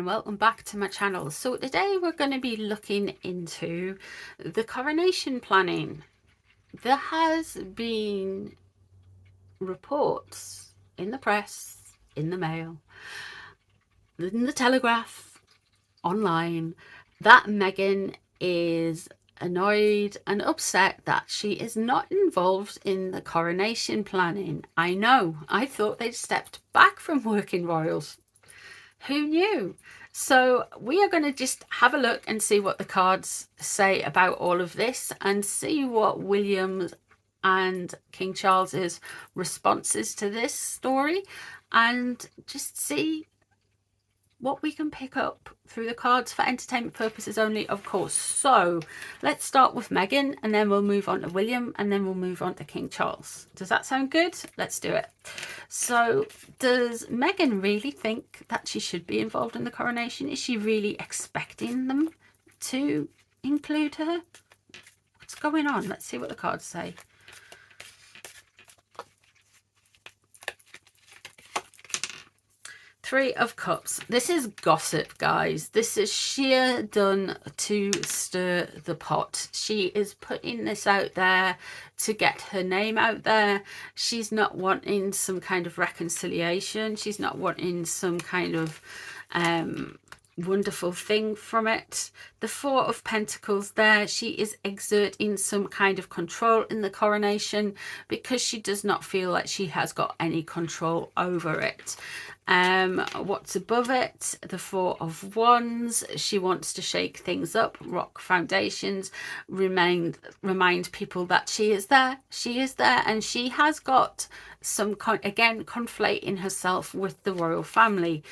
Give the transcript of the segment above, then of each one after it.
welcome back to my channel. So today we're going to be looking into the coronation planning. There has been reports in the press, in the mail, in the Telegraph, online, that Meghan is annoyed and upset that she is not involved in the coronation planning. I know, I thought they'd stepped back from working royals. Who knew? So we are going to just have a look and see what the cards say about all of this, and see what William's and King Charles's responses to this story, and just see what we can pick up through the cards for entertainment purposes only, of course. So let's start with Meghan, and then we'll move on to William, and then we'll move on to King Charles. Does that sound good? Let's do it. So does Meghan really think that she should be involved in the coronation? Is she really expecting them to include her? What's going on? Let's see what the cards say. Three of Cups. This is gossip, guys. This is sheer done to stir the pot. She is putting this out there to get her name out there. She's not wanting some kind of reconciliation. She's not wanting some kind of wonderful thing from it. The Four of Pentacles there. She is exerting some kind of control in the coronation because she does not feel like she has got any control over it. What's above it? The Four of Wands. She wants to shake things up, rock foundations, remind people that she is there, and she has got some again conflating herself with the royal family.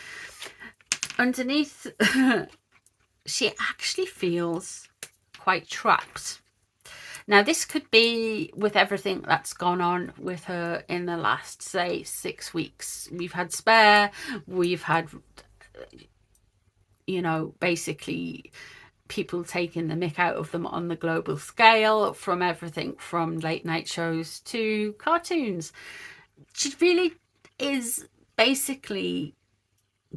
Underneath, she actually feels quite trapped. Now, this could be with everything that's gone on with her in the last, say, 6 weeks. We've had Spare, we've had, you know, basically people taking the mick out of them on the global scale, from everything from late night shows to cartoons. She really is basically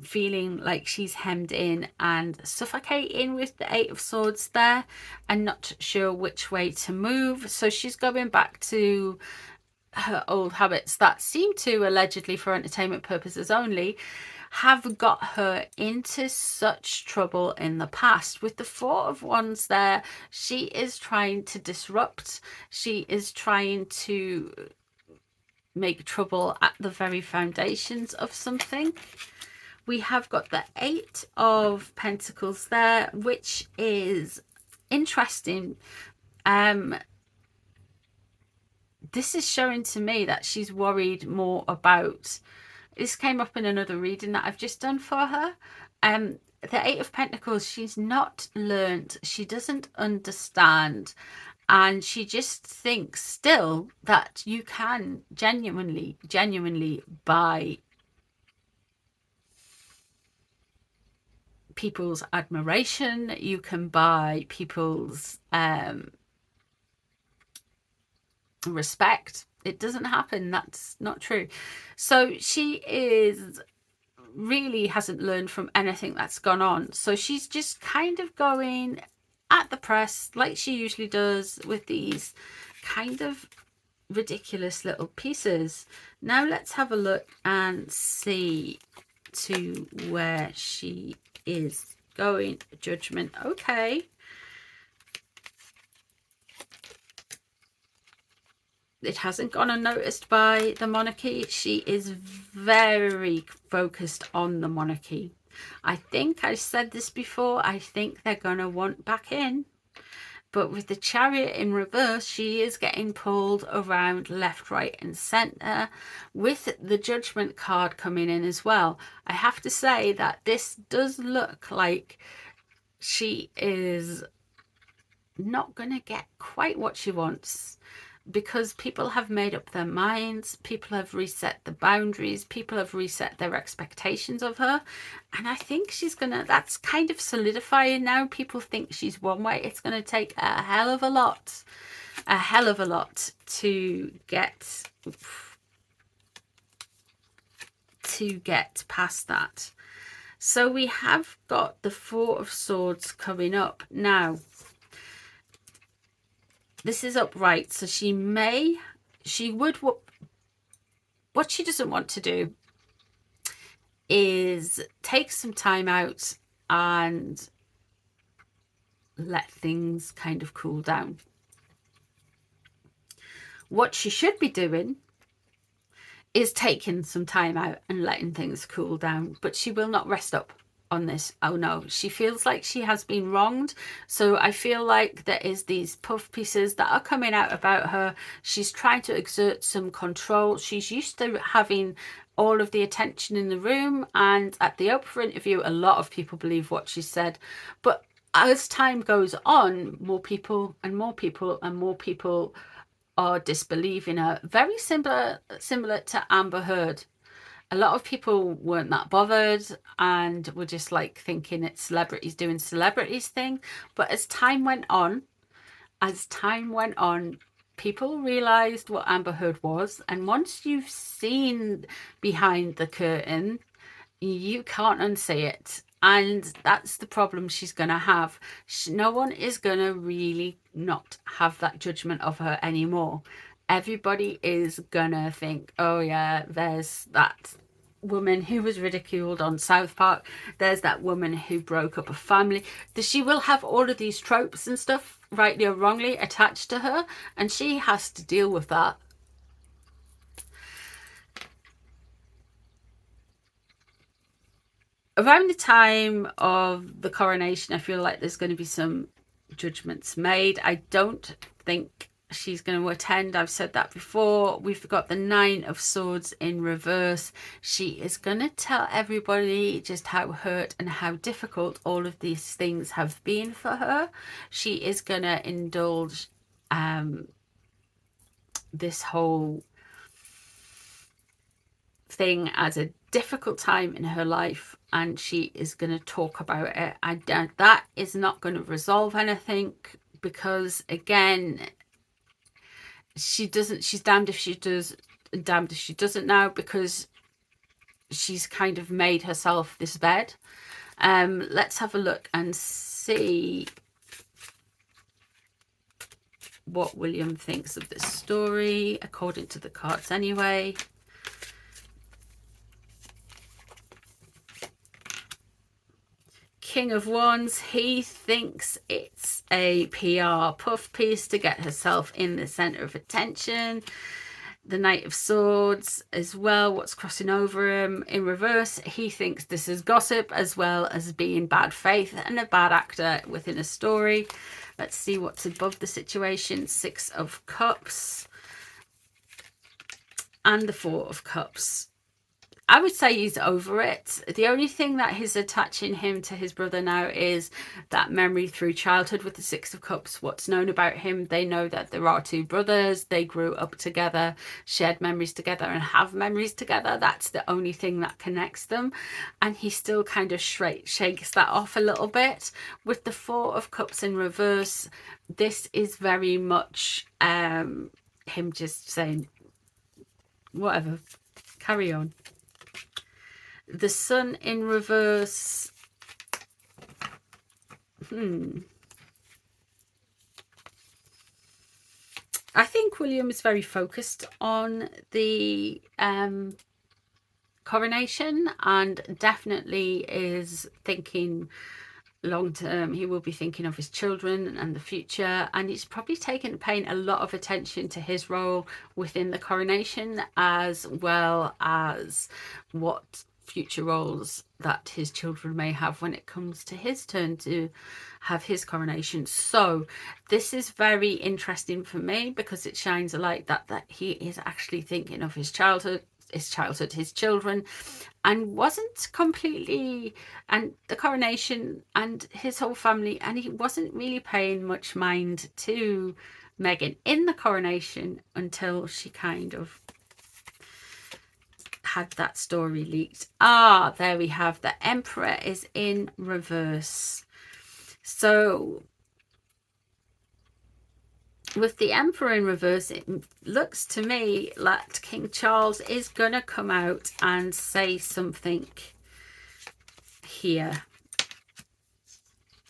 feeling like she's hemmed in and suffocating with the Eight of Swords there, and not sure which way to move. So she's going back to her old habits that seem to, allegedly for entertainment purposes only, have got her into such trouble in the past. With the Four of Wands there, she is trying to disrupt. She is trying to make trouble at the very foundations of something. We have got the Eight of Pentacles there, which is interesting. This is showing to me that she's worried more about, this came up in another reading that I've just done for her. The Eight of Pentacles, she's not learnt, she doesn't understand, and she just thinks still that you can genuinely buy people's admiration, you can buy people's respect. It doesn't happen. That's not true. So she is really hasn't learned from anything that's gone on. So she's just kind of going at the press like she usually does with these kind of ridiculous little pieces. Now let's have a look and see to where she is going. Judgment. Okay. It hasn't gone unnoticed by the monarchy. She is very focused on the monarchy. I think I said this before. I think they're going to want back in. But with the Chariot in reverse, she is getting pulled around left, right and centre, with the Judgment card coming in as well. I have to say that this does look like she is not going to get quite what she wants, because people have made up their minds, people have reset the boundaries, people have reset their expectations of her, and I think she's gonna, that's kind of solidifying now. People think she's one way. It's gonna take a hell of a lot to get past that. So we have got the Four of Swords coming up. Now, this is upright, so what she doesn't want to do is take some time out and let things kind of cool down. What she should be doing is taking some time out and letting things cool down, but she will not rest up on this. Oh no, she feels like she has been wronged. So I feel like there is these puff pieces that are coming out about her. She's trying to exert some control. She's used to having all of the attention in the room, and at the Oprah interview a lot of people believe what she said, but as time goes on, more people and more people and more people are disbelieving her. Very similar to Amber Heard. A lot of people weren't that bothered and were just like thinking it's celebrities doing celebrities thing. But as time went on, people realized what Amber Heard was. And once you've seen behind the curtain, you can't unsee it. And that's the problem she's going to have. No one is going to really not have that judgment of her anymore. Everybody is going to think, oh yeah, there's that woman who was ridiculed on South Park. There's that woman who broke up a family. She will have all of these tropes and stuff, rightly or wrongly, attached to her. And she has to deal with that. Around the time of the coronation, I feel like there's going to be some judgments made. I don't think she's going to attend. I've said that before. We've got the Nine of Swords in reverse. She is going to tell everybody just how hurt and how difficult all of these things have been for her. She is going to indulge this whole thing as a difficult time in her life, and she is going to talk about it. That is not going to resolve anything, because again, she's damned if she does and damned if she doesn't now, because she's kind of made herself this bed. Let's have a look and see what William thinks of this story, according to the cards anyway. King of Wands, he thinks it's a PR puff piece to get herself in the center of attention. The Knight of Swords as well, what's crossing over him in reverse, he thinks this is gossip as well as being bad faith and a bad actor within a story. Let's see what's above the situation. Six of Cups and the Four of Cups. I would say he's over it. The only thing that is attaching him to his brother now is that memory through childhood with the Six of Cups. What's known about him, they know that there are two brothers. They grew up together, shared memories together and have memories together. That's the only thing that connects them. And he still kind of shakes that off a little bit. With the Four of Cups in reverse, this is very much him just saying, whatever, carry on. The Sun in reverse. I think William is very focused on the coronation and definitely is thinking long term. He will be thinking of his children and the future, and he's probably paying a lot of attention to his role within the coronation, as well as what future roles that his children may have when it comes to his turn to have his coronation. So this is very interesting for me, because it shines a light that he is actually thinking of his childhood, his children, and wasn't completely, and the coronation and his whole family, and he wasn't really paying much mind to Meghan in the coronation until she kind of had that story leaked. There we have the Emperor is in reverse. So with the Emperor in reverse, it looks to me like King Charles is going to come out and say something here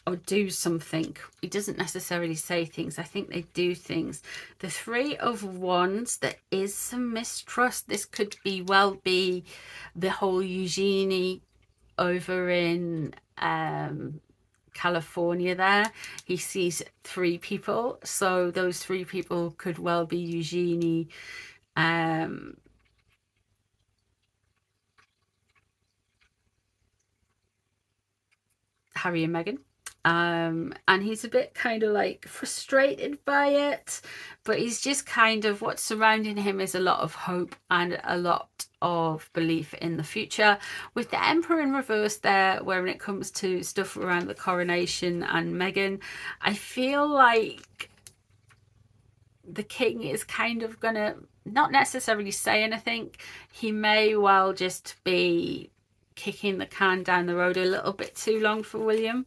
or do something. He doesn't necessarily say things. I think they do things. The Three of Wands, there is some mistrust. This could be the whole Eugenie over in California there. He sees 3 people, so those 3 people could well be Eugenie, Harry and Meghan. And he's a bit kind of like frustrated by it, but he's just kind of, what's surrounding him is a lot of hope and a lot of belief in the future, with the Emperor in reverse there, where when it comes to stuff around the coronation and Meghan, I feel like the king is kind of gonna not necessarily say anything. He may well just be kicking the can down the road a little bit too long for William.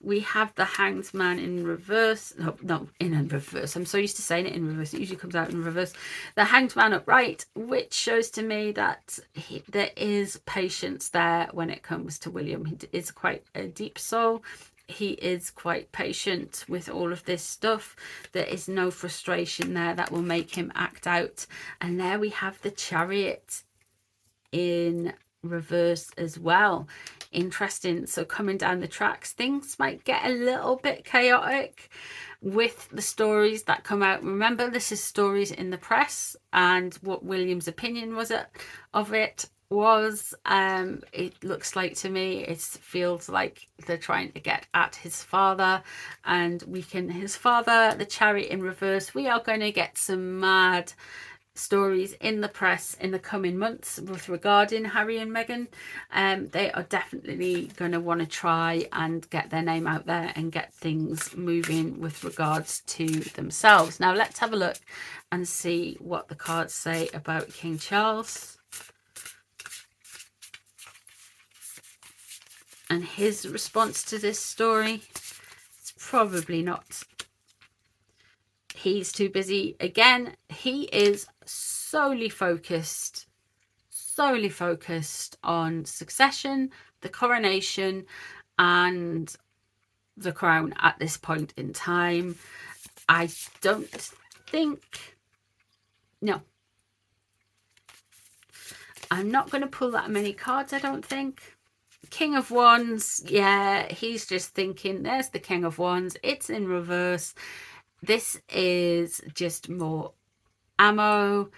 We have the Hanged Man in reverse. No, in reverse. I'm so used to saying it in reverse. It usually comes out in reverse. The Hanged Man upright, which shows to me that there is patience there when it comes to William. He is quite a deep soul. He is quite patient with all of this stuff. There is no frustration there that will make him act out. And there we have the Chariot in reverse as well. Interesting. So coming down the tracks, things might get a little bit chaotic with the stories that come out. Remember, this is stories in the press, and what William's opinion was of it was, it looks like to me, it feels like they're trying to get at his father and weaken his father. The Chariot in reverse, we are going to get some mad stories in the press in the coming months with regarding Harry and Meghan. They are definitely going to want to try and get their name out there and get things moving with regards to themselves. Now let's have a look and see what the cards say about King Charles and his response to this story. It's probably not. He's too busy. Again, he is solely focused on succession, the coronation, and the crown at this point in time. I don't think... No. I'm not going to pull that many cards, I don't think. King of Wands, yeah, he's just thinking, there's the King of Wands. It's in reverse. This is just more ammo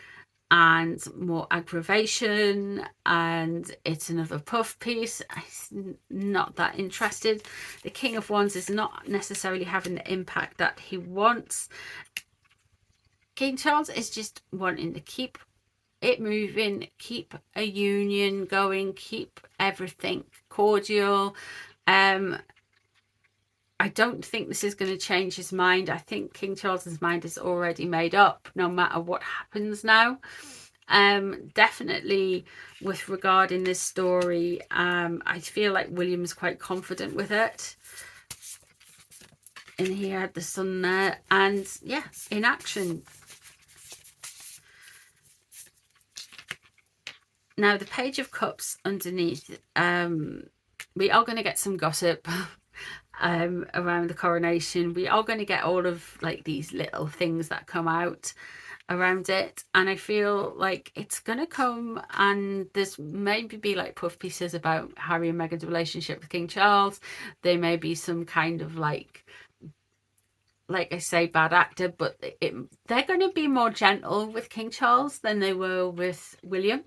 and more aggravation, and it's another puff piece. I'm not that interested. The King of Wands is not necessarily having the impact that he wants. King Charles is just wanting to keep it moving, keep a union going, keep everything cordial. I don't think this is going to change his mind. I think King Charles's mind is already made up no matter what happens now. Definitely with regarding this story, I feel like William's quite confident with it. And he had the sun there, and yeah, in action. Now the Page of Cups underneath, we are going to get some gossip around the coronation. We are going to get all of like these little things that come out around it, and I feel like it's going to come, and there's maybe be like puff pieces about Harry and Meghan's relationship with King Charles. There may be some kind of like I say, bad actor, but they're going to be more gentle with King Charles than they were with William.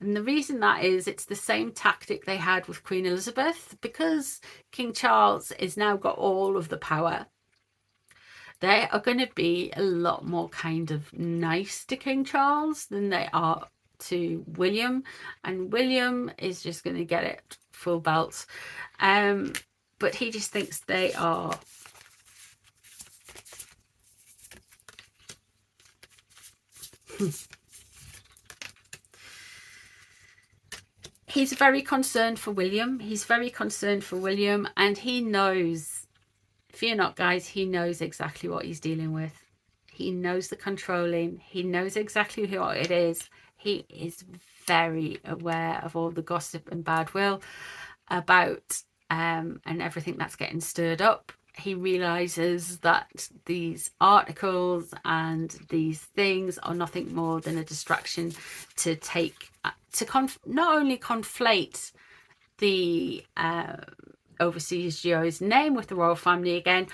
And the reason that is, it's the same tactic they had with Queen Elizabeth, because King Charles has now got all of the power. They are going to be a lot more kind of nice to King Charles than they are to William. And William is just going to get it full belt. But he just thinks they are... He's very concerned for William. He's very concerned for William, and he knows, fear not guys, he knows exactly what he's dealing with. He knows the controlling. He knows exactly what it is. He is very aware of all the gossip and bad will. about and everything that's getting stirred up, he realizes that these articles and these things are nothing more than a distraction to not only conflate the overseas Dio's name with the royal family again,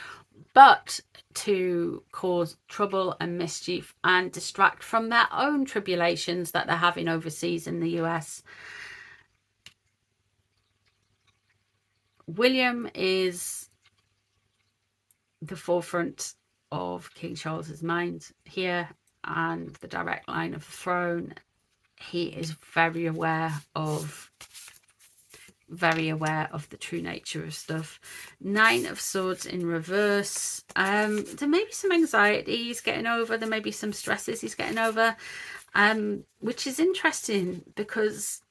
but to cause trouble and mischief and distract from their own tribulations that they're having overseas in the US. William is the forefront of King Charles's mind here and the direct line of the throne. He is very aware of the true nature of stuff. 9 of Swords in reverse. There may be some anxiety he's getting over. There may be some stresses he's getting over, which is interesting because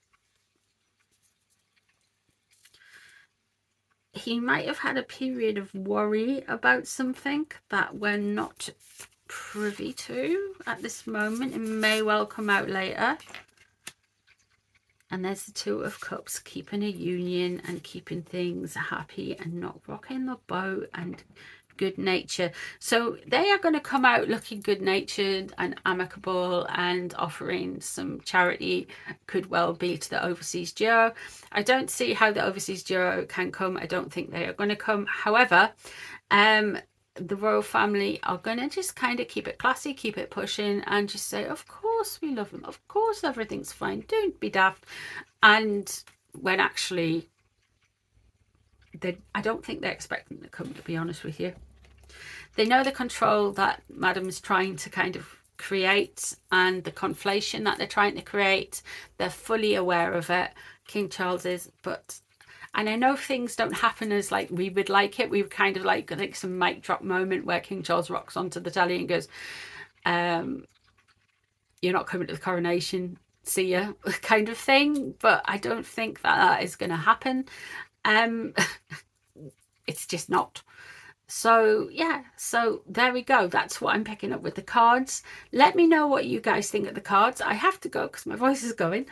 he might have had a period of worry about something that we're not privy to at this moment. It may well come out later. And there's the 2 of Cups, keeping a union and keeping things happy and not rocking the boat and good nature. So they are going to come out looking good natured and amicable, and offering some charity could well be to the overseas Dio. I don't see how the overseas Dio can come. I don't think they are going to come. However, the royal family are going to just kind of keep it classy, keep it pushing, and just say, of course we love them, of course everything's fine, don't be daft. And when actually I don't think they're expecting to come, to be honest with you. They know the control that Madam's trying to kind of create and the conflation that they're trying to create. They're fully aware of it. King Charles is, and I know things don't happen as like we would like it. We would kind of like some mic drop moment where King Charles rocks onto the telly and goes, you're not coming to the coronation, see ya, kind of thing. But I don't think that is going to happen. It's just not. So yeah, so there we go. That's what I'm picking up with the cards. Let me know what you guys think of the cards. I have to go because my voice is going.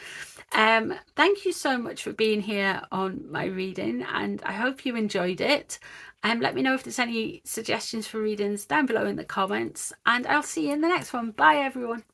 Thank you so much for being here on my reading, and I hope you enjoyed it. Let me know if there's any suggestions for readings down below in the comments, and I'll see you in the next one. Bye everyone.